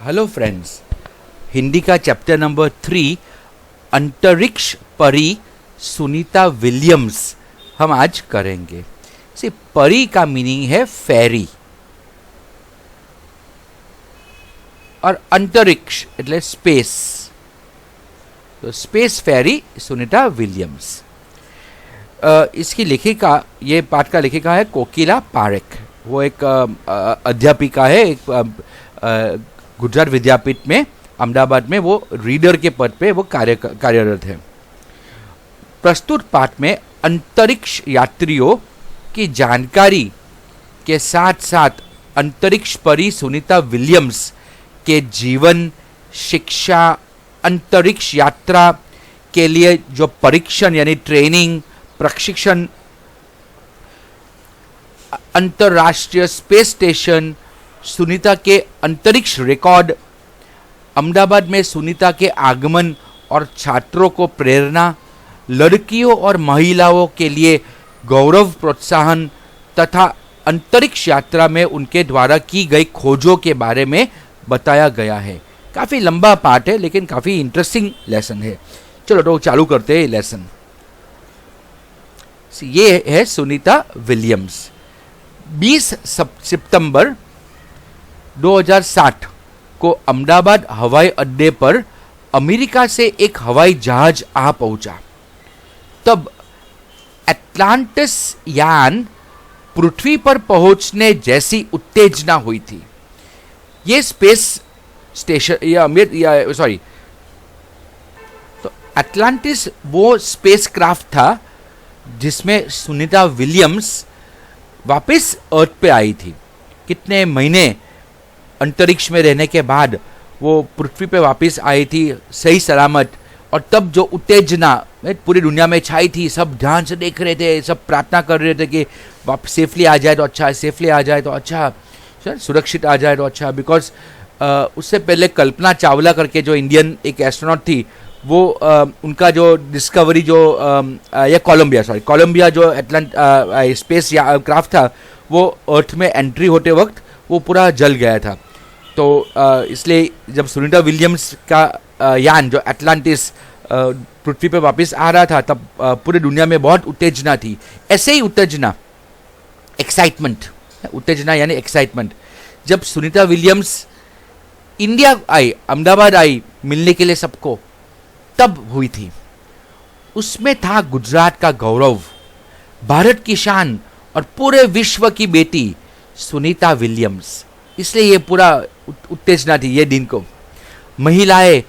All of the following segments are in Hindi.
हेलो फ्रेंड्स, हिंदी का चैप्टर नंबर 3 अंतरिक्ष परी सुनीता विलियम्स हम आज करेंगे। परी का मीनिंग है फेरी और अंतरिक्ष એટલે स्पेस। तो स्पेस फेरी सुनीता विलियम्स। इसकी लेखिका, ये पाठ का लेखिका है कोकिला पारेख। वो एक अध्यापिका है, एक गुजरात विद्यापीठ में अहमदाबाद में वो रीडर के पद पे वो कार्यरत है। प्रस्तुत पाठ में अंतरिक्ष यात्रियों की जानकारी के साथ साथ अंतरिक्ष परी सुनीता विलियम्स के जीवन, शिक्षा, अंतरिक्ष यात्रा के लिए जो परीक्षण यानी ट्रेनिंग, प्रशिक्षण, अंतर्राष्ट्रीय स्पेस स्टेशन, सुनीता के अंतरिक्ष रिकॉर्ड, अहमदाबाद में सुनीता के आगमन और छात्रों को प्रेरणा, लड़कियों और महिलाओं के लिए गौरव प्रोत्साहन तथा अंतरिक्ष यात्रा में उनके द्वारा की गई खोजों के बारे में बताया गया है। काफ़ी लंबा पाठ है लेकिन काफ़ी इंटरेस्टिंग लेसन है। चलो तो चालू करते हैं लेसन। ये है सुनीता विलियम्स। 20 सितंबर 2007 को अहमदाबाद हवाई अड्डे पर अमेरिका से एक हवाई जहाज आ पहुंचा। तब एटलांटिस यान पृथ्वी पर पहुंचने जैसी उत्तेजना हुई थी। ये स्पेस स्टेशन तो एटलांटिस वो स्पेसक्राफ्ट था जिसमें सुनीता विलियम्स वापस अर्थ पे आई थी। कितने महीने अंतरिक्ष में रहने के बाद वो पृथ्वी पे वापस आई थी सही सलामत। और तब जो उत्तेजना पूरी दुनिया में छाई थी, सब ध्यान से देख रहे थे, सब प्रार्थना कर रहे थे कि वापस सेफली आ जाए तो अच्छा, सेफली आ जाए तो अच्छा, सुरक्षित आ जाए तो अच्छा। बिकॉज उससे पहले कल्पना चावला करके जो इंडियन एक एस्ट्रोनॉट थी, वो उनका जो डिस्कवरी जो या कोलंबिया जो स्पेस क्राफ्ट था, वो अर्थ में एंट्री होते वक्त वो पूरा जल गया था। तो इसलिए जब सुनीता विलियम्स का यान जो एटलांटिस पृथ्वी पे वापस आ रहा था, तब पूरी दुनिया में बहुत उत्तेजना थी। ऐसे ही उत्तेजना, एक्साइटमेंट, उत्तेजना यानी एक्साइटमेंट, जब सुनीता विलियम्स इंडिया आई, अहमदाबाद आई मिलने के लिए सबको, तब हुई थी। उसमें था गुजरात का गौरव, भारत की शान और पूरे विश्व की बेटी सुनीता विलियम्स। इसलिए ये पूरा उत्तेजना थी ये दिन को। महिलाएं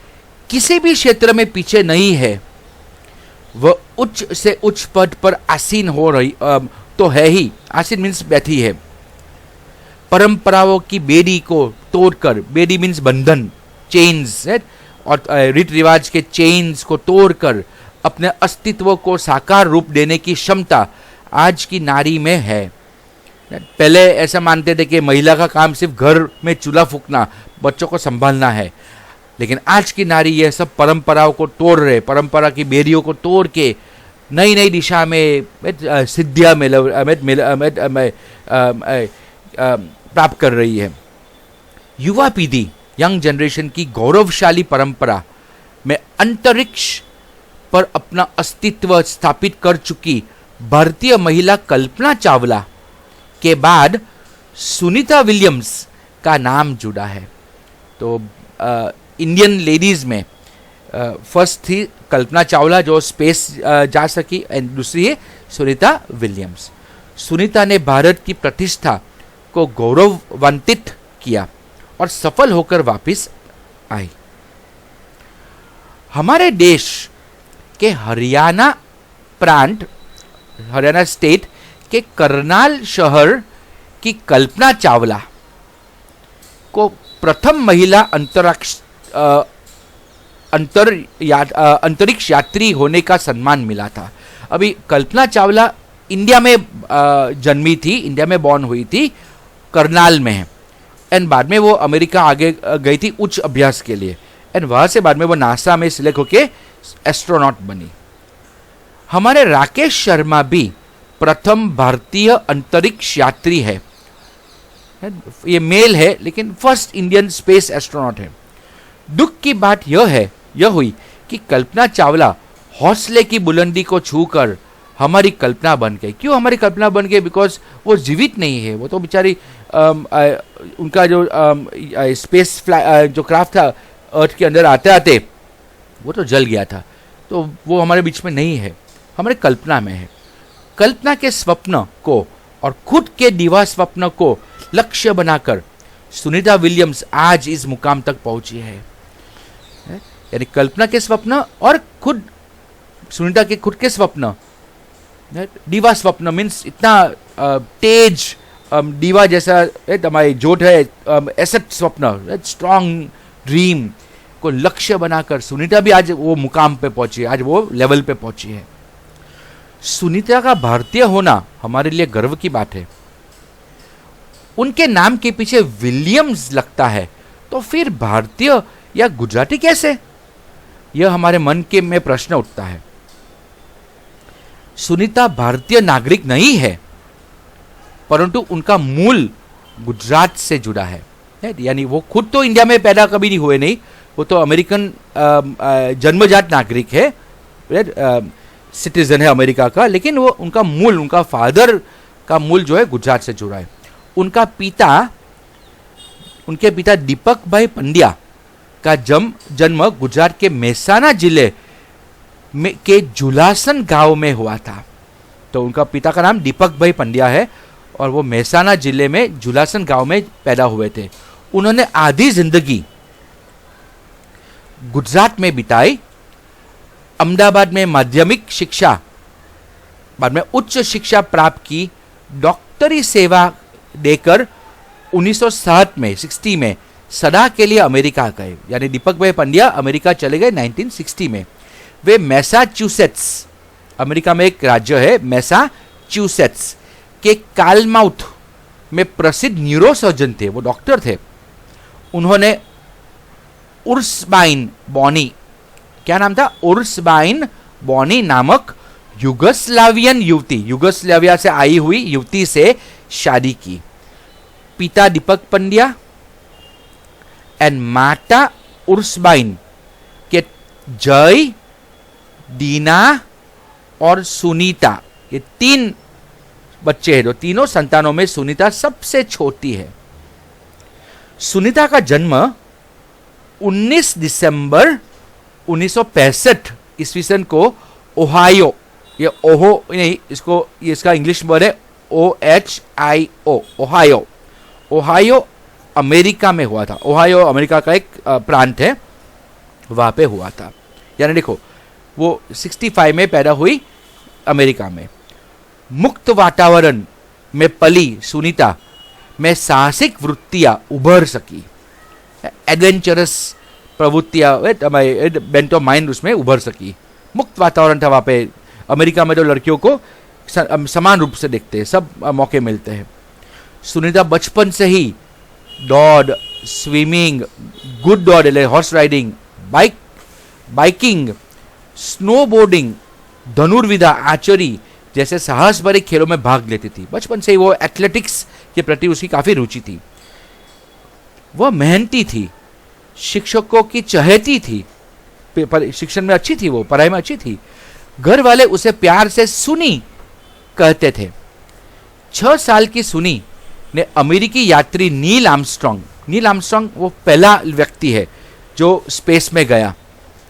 किसी भी क्षेत्र में पीछे नहीं है। वह उच्च से उच्च पद पर आसीन हो रही तो है ही, आसीन मीन्स बैठी है। परंपराओं की बेड़ी को तोड़कर, बेड़ी मीन्स बंधन, चेन्स, और रीत रिवाज के चेन्स को तोड़कर अपने अस्तित्व को साकार रूप देने की क्षमता आज की नारी में है। पहले ऐसा मानते थे कि महिला का काम सिर्फ घर में चूल्हा फूकना, बच्चों को संभालना है, लेकिन आज की नारी ये सब परंपराओं को तोड़ रहे, परंपरा की बेड़ियों को तोड़ के नई नई दिशा में सिद्धियां प्राप्त कर रही है। युवा पीढ़ी, यंग जनरेशन की गौरवशाली परंपरा में अंतरिक्ष पर अपना अस्तित्व स्थापित कर चुकी भारतीय महिला कल्पना चावला के बाद सुनीता विलियम्स का नाम जुड़ा है। तो इंडियन लेडीज में फर्स्ट थी कल्पना चावला जो स्पेस जा सकी, एंड दूसरी है सुनीता विलियम्स। सुनीता ने भारत की प्रतिष्ठा को गौरवान्वित किया और सफल होकर वापस आई। हमारे देश के हरियाणा प्रांत, हरियाणा स्टेट के करनाल शहर की कल्पना चावला को प्रथम महिला अंतरिक्ष यात्री होने का सम्मान मिला था। अभी कल्पना चावला इंडिया में जन्मी थी, इंडिया में बॉर्न हुई थी, करनाल में है, एंड बाद में वो अमेरिका आगे गई थी उच्च अभ्यास के लिए, एंड वहाँ से बाद में वो नासा में सिलेक्ट होके एस्ट्रोनॉट बनी। हमारे राकेश शर्मा भी प्रथम भारतीय अंतरिक्ष यात्री है। ये मेल है लेकिन फर्स्ट इंडियन स्पेस एस्ट्रोनॉट है। दुख की बात यह हुई कि कल्पना चावला हौसले की बुलंदी को छूकर हमारी कल्पना बन गई। क्यों हमारी कल्पना बन गई? बिकॉज वो जीवित नहीं है, वो तो बेचारी उनका जो स्पेस जो क्राफ्ट था अर्थ के अंदर आते आते वो तो जल गया था, तो वो हमारे बीच में नहीं है, हमारे कल्पना में है। कल्पना के स्वप्न को और खुद के दिवा स्वप्न को लक्ष्य बनाकर सुनीता विलियम्स आज इस मुकाम तक पहुंची है। यानी कल्पना के स्वप्न और खुद सुनीता के खुद के स्वप्न, दीवा स्वप्न मीन्स इतना तेज दीवा जैसा हमारी जोट है, एसेट स्वप्न, स्ट्रॉन्ग ड्रीम को लक्ष्य बनाकर सुनीता भी आज वो मुकाम पे पहुंची है, आज वो लेवल पे पहुंची है। सुनीता का भारतीय होना हमारे लिए गर्व की बात है। उनके नाम के पीछे विलियम्स लगता है, तो फिर भारतीय या गुजराती कैसे? यह हमारे मन के में प्रश्न उठता है। सुनीता भारतीय नागरिक नहीं है, परंतु उनका मूल गुजरात से जुड़ा है। यानी वो खुद तो इंडिया में पैदा कभी नहीं हुए, नहीं, वो तो अमेरिकन जन्मजात नागरिक है, सिटीजन है अमेरिका का, लेकिन वो उनका मूल, उनका फादर का मूल जो है गुजरात से जुड़ा है। उनके पिता दीपक भाई पंड्या का जन्म गुजरात के मेहसाना जिले में के जुलासन गांव में हुआ था। तो उनका पिता का नाम दीपक भाई पंड्या है और वो मेहसाना जिले में जुलासन गांव में पैदा हुए थे। उन्होंने आधी जिंदगी गुजरात में बिताई। अहमदाबाद में माध्यमिक शिक्षा, बाद में उच्च शिक्षा प्राप्त की, डॉक्टरी सेवा देकर 1960 में सदा के लिए अमेरिका गए। यानी दीपक भाई पंड्या अमेरिका चले गए 1960 में। वे मैसाचुसेट्स, अमेरिका में एक राज्य है मैसाचुसेट्स के कालमाउथ में प्रसिद्ध न्यूरोसर्जन थे, वो डॉक्टर थे। उन्होंने उर्सबाइन बॉनी, क्या नाम था? उर्सबाइन बॉनी नामक युगोस्लावियन युवती, युगोस्लाविया से आई हुई युवती से शादी की। पिता दीपक पंड्या एंड माता उर्सबाइन के जय, दीना और सुनीता, ये 3 बच्चे हैं। जो तीनों संतानों में सुनीता सबसे छोटी है। सुनीता का जन्म 19 दिसंबर 1965 ईस्वी सन को ओहायो, ये ओहो नहीं, इसको ये इसका इंग्लिश वर्ड है OHIO, ओहायो, ओहायो अमेरिका में हुआ था। ओहायो अमेरिका का एक प्रांत है, वहां पे हुआ था। यानी देखो वो 65 में पैदा हुई अमेरिका में। मुक्त वातावरण में पली सुनीता में साहसिक वृत्तियां उभर सकी, एडवेंचरस प्रवृत्तियां बेंटो माइंड उसमें उभर सकी। मुक्त वातावरण था वहाँ पे। अमेरिका में तो लड़कियों को समान रूप से देखते हैं, सब मौके मिलते हैं। सुनीता बचपन से ही दौड़, स्विमिंग, गुड दौड़, हॉर्स राइडिंग, बाइकिंग, स्नोबोर्डिंग, धनुर्विद्या, आर्चरी जैसे साहस भरे खेलों में भाग लेती थी। बचपन से ही वो एथलेटिक्स के प्रति उसकी काफी रुचि थी। वह मेहनती थी, शिक्षकों की चहेती थी, शिक्षण में अच्छी थी, वो पढ़ाई में अच्छी थी। घर वाले उसे प्यार से सुनी कहते थे। 6 साल की सुनी ने अमेरिकी यात्री नील आर्मस्ट्रॉन्ग वो पहला व्यक्ति है जो स्पेस में गया,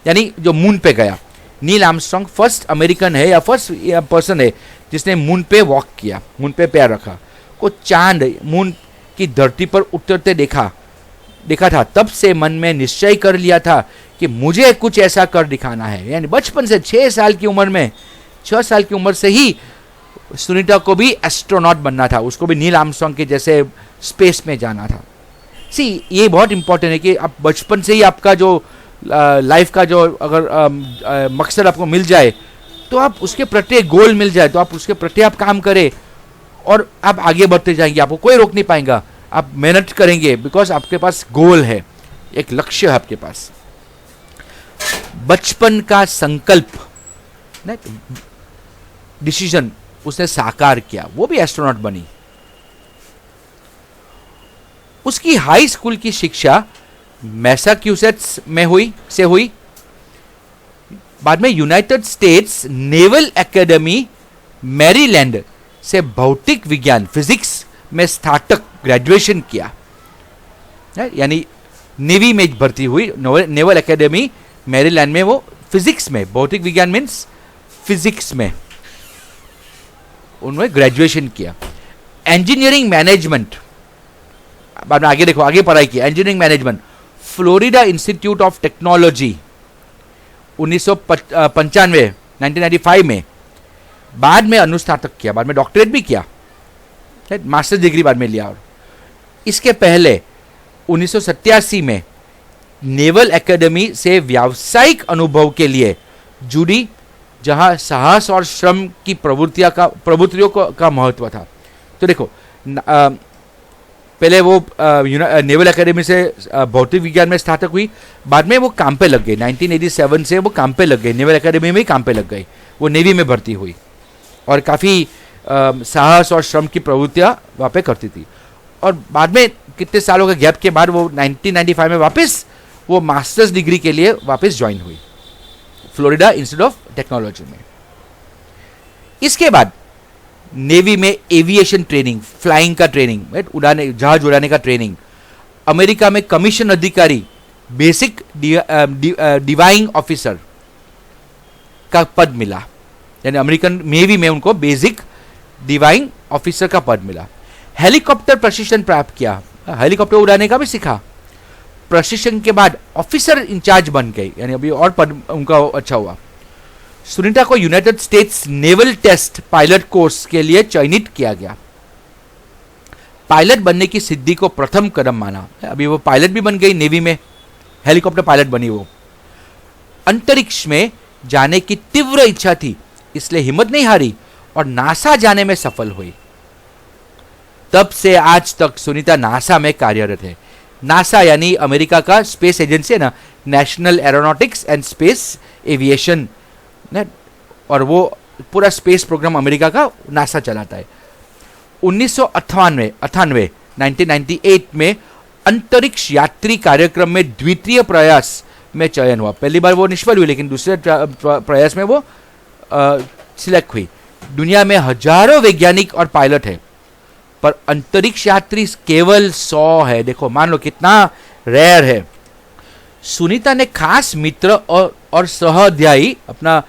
यानी जो मून पे गया। नील आर्मस्ट्रॉन्ग फर्स्ट अमेरिकन है या फर्स्ट पर्सन है जिसने मून पे वॉक किया, मून पे पैर रखा, को चांद मून की धरती पर उतरते देखा था। तब से मन में निश्चय कर लिया था कि मुझे कुछ ऐसा कर दिखाना है। यानी बचपन से 6 साल की उम्र से ही सुनीता को भी एस्ट्रोनॉट बनना था, उसको भी नील आर्मस्ट्रॉन्ग के जैसे स्पेस में जाना था। ये बहुत इंपॉर्टेंट है कि आप बचपन से ही आपका जो लाइफ का जो अगर मकसद आपको मिल जाए तो आप उसके प्रति एक गोल मिल जाए तो आप उसके प्रति आप काम करें और आप आगे बढ़ते जाएंगे, आपको कोई रोक नहीं पाएगा। आप मेहनत करेंगे बिकॉज आपके पास गोल है, एक लक्ष्य है आपके पास। बचपन का संकल्प, डिसीजन उसने साकार किया, वो भी एस्ट्रोनॉट बनी। उसकी हाई स्कूल की शिक्षा मैसाच्यूसेट्स में हुई। बाद में United States naval academy Maryland से भौतिक विज्ञान फिजिक्स में स्नातक ग्रेजुएशन किया, यानी नेवी में भर्ती हुई। नेवल एकेडमी मैरीलैंड में वो फिजिक्स में, भौतिक विज्ञान मीन्स फिजिक्स में उन्होंने ग्रेजुएशन किया। इंजीनियरिंग मैनेजमेंट, बाद में आगे देखो, आगे पढ़ाई की engineering management Florida institute of technology 1995 1995 में। बाद में अनुस्नातक किया, बाद में डॉक्टरेट भी किया, मास्टर्स डिग्री बाद में लिया। और इसके पहले 1987 में नेवल एकेडमी से व्यावसायिक अनुभव के लिए जुड़ी, जहां साहस और श्रम की प्रवृत्तियों का महत्व था। तो देखो, पहले वो नेवल एकेडमी से भौतिक विज्ञान में स्नातक हुई, बाद में वो काम पे लग गई। 1987 से वो काम पे लग गई, नेवल एकेडमी में ही काम पे लग गई, वो नेवी में भर्ती हुई और काफ़ी साहस और श्रम की प्रवृत्तियाँ वहाँ पे करती थी। और बाद में कितने सालों के गैप के बाद वो 1995 में वापस वो मास्टर्स डिग्री के लिए वापस ज्वाइन हुई फ्लोरिडा इंस्टीट्यूट ऑफ टेक्नोलॉजी में। इसके बाद नेवी में एविएशन ट्रेनिंग, फ्लाइंग का ट्रेनिंग, जहाज उड़ाने का ट्रेनिंग। अमेरिका में कमीशन अधिकारी, बेसिक डिवाइंग ऑफिसर का पद मिला, यानी अमेरिकन नेवी में उनको बेसिक डिवाइंग ऑफिसर का पद मिला। हेलीकॉप्टर प्रशिक्षण प्राप्त किया, हेलीकॉप्टर उड़ाने का भी सीखा। प्रशिक्षण के बाद ऑफिसर इंचार्ज बन गई, यानी अभी और पद उनका अच्छा हुआ। सुनीता को United States naval test pilot course के लिए चयनित किया गया। पायलट बनने की सिद्धि को प्रथम कदम माना, अभी वो पायलट भी बन गई नेवी में, हेलीकॉप्टर पायलट बनी वो। अंतरिक्ष में जाने की तीव्र इच्छा थी, इसलिए हिम्मत नहीं हारी और नासा जाने में सफल हुई। तब से आज तक सुनीता नासा में कार्यरत है। नासा यानी अमेरिका का स्पेस एजेंसी है ना, national aeronautics and space aviation, और वो पूरा स्पेस प्रोग्राम अमेरिका का नासा चलाता है। 1998 में अंतरिक्ष यात्री कार्यक्रम में द्वितीय प्रयास में चयन हुआ। पहली बार वो निष्फल हुई, लेकिन दूसरे प्रयास में वो सिलेक्ट हुई। दुनिया में हजारों वैज्ञानिक और पायलट है, पर अंतरिक्ष यात्री केवल 100 है। देखो, मान लो कितना रेयर है। सुनीता ने खास मित्र और सहअध्यायी, अपना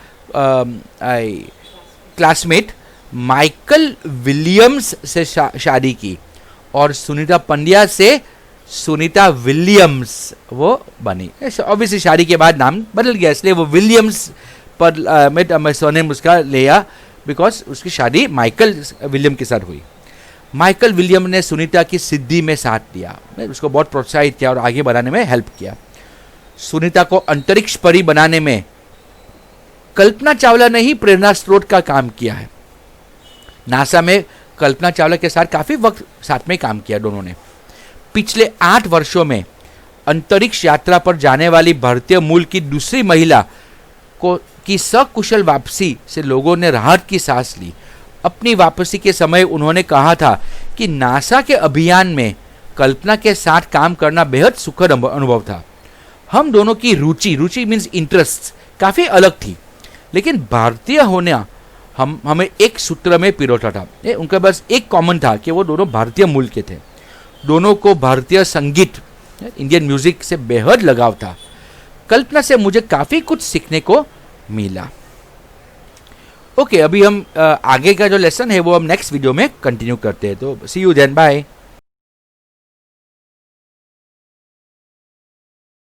क्लासमेट माइकल विलियम्स से शादी की और सुनीता पंड्या से सुनीता विलियम्स वो बनी। ऑब्वियसली शादी के बाद नाम बदल गया, इसलिए वो विलियम्स पर मैं सरनेम उसका लिया, बिकॉज उसकी शादी माइकल विलियम के साथ हुई। माइकल विलियम ने सुनीता की सिद्धि में साथ दिया, उसको बहुत प्रोत्साहित किया और आगे बढ़ाने में हेल्प किया। सुनीता को अंतरिक्ष परी बनाने में कल्पना चावला ने ही प्रेरणा स्रोत का काम किया है। नासा में कल्पना चावला के साथ काफी वक्त साथ में काम किया दोनों ने। पिछले 8 वर्षों में अंतरिक्ष यात्रा पर जाने वाली भारतीय मूल की दूसरी महिला की सकुशल वापसी से लोगों ने राहत की सांस ली। अपनी वापसी के समय उन्होंने कहा था कि नासा के अभियान में कल्पना के साथ काम करना बेहद सुखद अनुभव था। हम दोनों की रुचि मीन्स इंटरेस्ट काफी अलग थी, लेकिन भारतीय होना हमें एक सूत्र में पिरोता था। उनके पास एक कॉमन था कि वो दोनों भारतीय मूल के थे। दोनों को भारतीय संगीत, इंडियन म्यूजिक से बेहद लगाव था। कल्पना से मुझे काफी कुछ सीखने को मिला। ओके, अभी हम आगे का जो लेसन है वो हम नेक्स्ट वीडियो में कंटिन्यू करते हैं। तो सी यू देन, बाय।